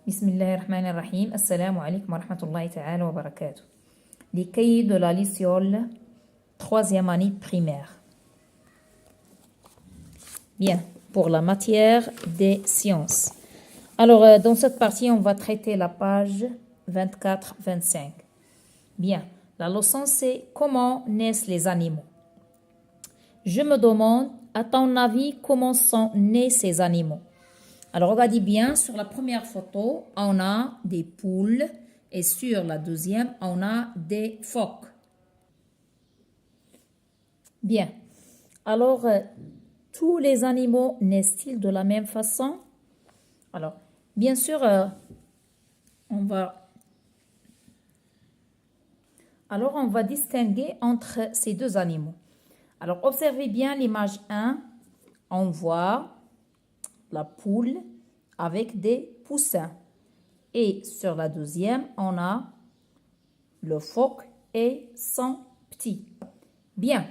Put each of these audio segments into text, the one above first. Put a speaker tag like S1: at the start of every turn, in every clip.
S1: Bismillahirrahmanirrahim. Assalamu alaikum wa rahmatullahi ta'ala wa barakatuh. Les cahiers de la lycéole, troisième année primaire. Bien, pour la matière des sciences. Alors, dans cette partie, on va traiter la page 24-25. Bien, la leçon c'est comment naissent les animaux. Je me demande, à ton avis, comment sont nés ces animaux? Alors, regardez bien, sur la première photo, on a des poules et sur la deuxième, on a des phoques. Bien. Alors, tous les animaux naissent-ils de la même façon? Alors, bien sûr, on va distinguer entre ces deux animaux. Alors, observez bien l'image 1. On voit la poule avec des poussins. Et sur la deuxième, on a le phoque et son petit. Bien.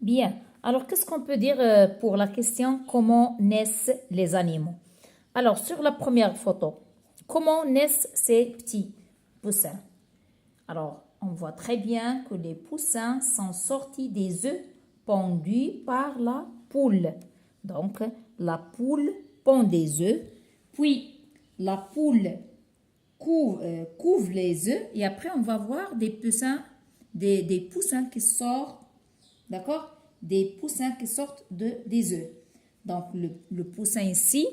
S1: Bien. Alors, qu'est-ce qu'on peut dire pour la question comment naissent les animaux? Alors, sur la première photo, comment naissent ces petits poussins? Alors, on voit très bien que les poussins sont sortis des œufs pondus par la poule. Donc, la poule pond des œufs, puis la poule couvre les œufs et après on va voir des poussins, des poussins qui sortent, d'accord? Des poussins qui sortent des œufs. Donc, le poussin ici,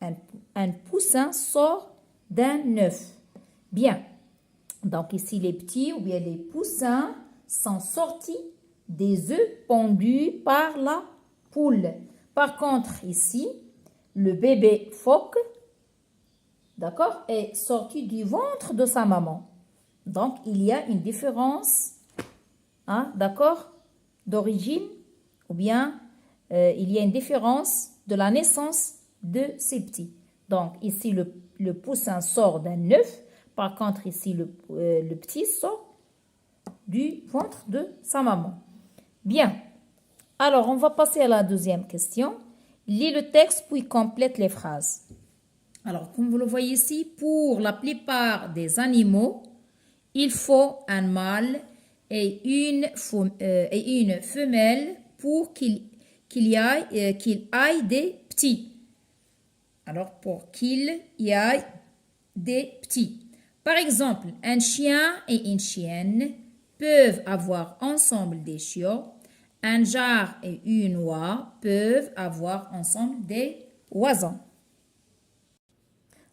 S1: un poussin sort d'un œuf. Bien. Donc, ici, les petits ou bien les poussins sont sortis des œufs pondus par la poule. Par contre, ici, le bébé phoque, d'accord, est sorti du ventre de sa maman. Donc, il y a une différence, d'accord, d'origine, ou bien il y a une différence de la naissance de ces petits. Donc, ici, le poussin sort d'un œuf. Par contre, ici, le petit sort du ventre de sa maman. Bien. Alors, on va passer à la deuxième question. Lis le texte puis complète les phrases. Alors, comme vous le voyez ici, pour la plupart des animaux, il faut un mâle et une femelle pour qu'il aille des petits. Alors, pour qu'il y aille des petits. Par exemple, un chien et une chienne peuvent avoir ensemble des chiots. Un jar et une oie peuvent avoir ensemble des oiseaux.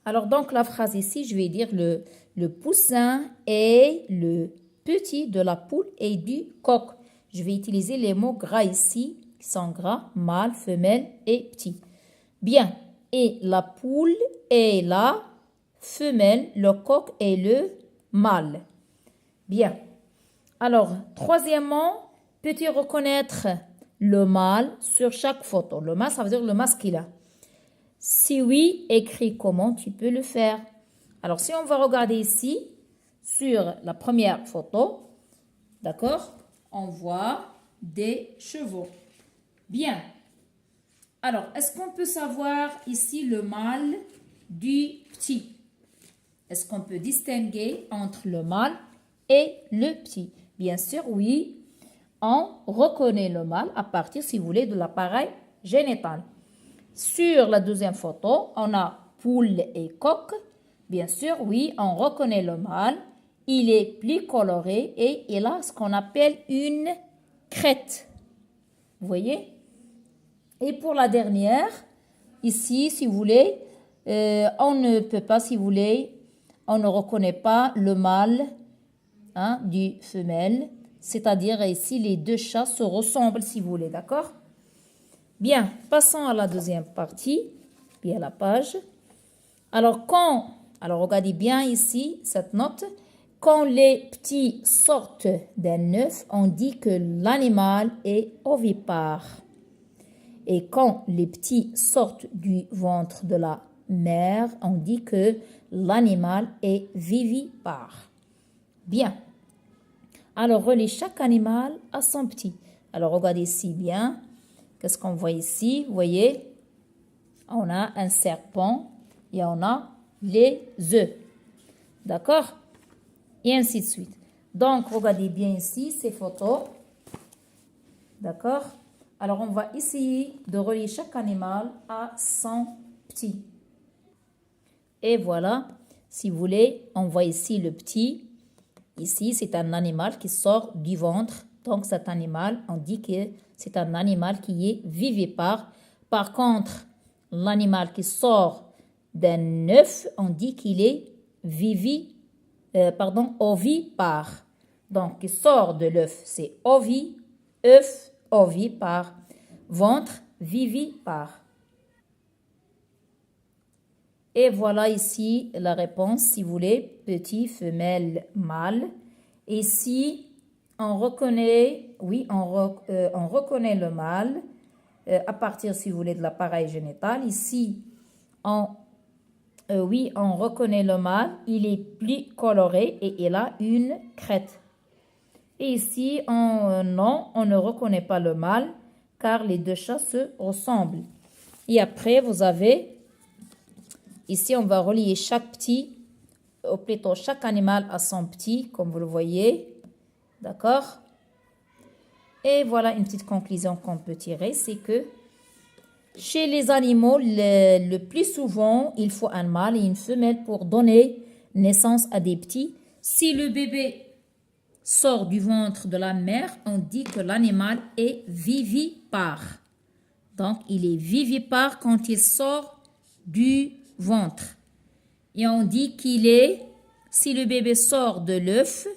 S1: Alors, donc, la phrase ici, je vais dire le poussin est le petit de la poule et du coq. Je vais utiliser les mots gras ici, qui sont gras, mâle, femelle et petit. Bien. Et la poule est la femelle, le coq est le mâle. Bien. Alors, troisièmement, peux-tu reconnaître le mâle sur chaque photo? Le mâle, ça veut dire le masculin. Si oui, écris comment tu peux le faire. Alors, si on va regarder ici, sur la première photo, d'accord, on voit des chevaux. Bien. Alors, est-ce qu'on peut savoir ici le mâle du petit? Est-ce qu'on peut distinguer entre le mâle et le petit? Bien sûr, oui. On reconnaît le mâle à partir, si vous voulez, de l'appareil génital. Sur la deuxième photo, on a poule et coq. Bien sûr, oui, on reconnaît le mâle. Il est plus coloré et il a ce qu'on appelle une crête. Vous voyez? Et pour la dernière, ici, si vous voulez, on ne peut pas, si vous voulez, on ne reconnaît pas le mâle du femelle. C'est-à-dire ici, les deux chats se ressemblent, si vous voulez, d'accord? Bien, passons à la deuxième partie, puis à la page. Alors, regardez bien ici, cette note. Quand les petits sortent d'un œuf, on dit que l'animal est ovipare. Et quand les petits sortent du ventre de la mère, on dit que l'animal est vivipare. Bien. Alors, relie chaque animal à son petit. Alors, regardez ici bien. Qu'est-ce qu'on voit ici? Vous voyez, on a un serpent et on a les œufs. D'accord? Et ainsi de suite. Donc, regardez bien ici ces photos. D'accord? Alors, on va essayer de relier chaque animal à son petit. Et voilà, si vous voulez, on voit ici le petit. Ici, c'est un animal qui sort du ventre. Donc, cet animal, on dit que c'est un animal qui est vivipare. Par contre, l'animal qui sort d'un œuf, on dit qu'il est ovipare. Donc, qui sort de l'œuf, c'est œuf, ovipare, ventre, vivipare. Et voilà ici la réponse, si vous voulez, petit, femelle, mâle. Ici, on reconnaît, oui, on reconnaît le mâle à partir, si vous voulez, de l'appareil génital. Ici, on reconnaît le mâle, il est plus coloré et il a une crête. Et ici, non, on ne reconnaît pas le mâle car les deux chats se ressemblent. Et après, vous avez... Ici, on va relier chaque petit, ou plutôt chaque animal à son petit, comme vous le voyez. D'accord? Et voilà une petite conclusion qu'on peut tirer, c'est que chez les animaux, le plus souvent, il faut un mâle et une femelle pour donner naissance à des petits. Si le bébé sort du ventre de la mère, on dit que l'animal est vivipare. Donc, il est vivipare quand il sort du ventre. Et on dit qu'il est, si le bébé sort de l'œuf,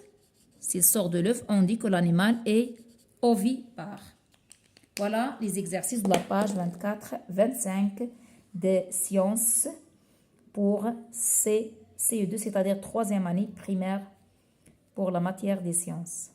S1: s'il sort de l'œuf, on dit que l'animal est ovipare. Voilà les exercices de la page 24-25 des sciences pour CE2, c'est-à-dire 3e année primaire pour la matière des sciences.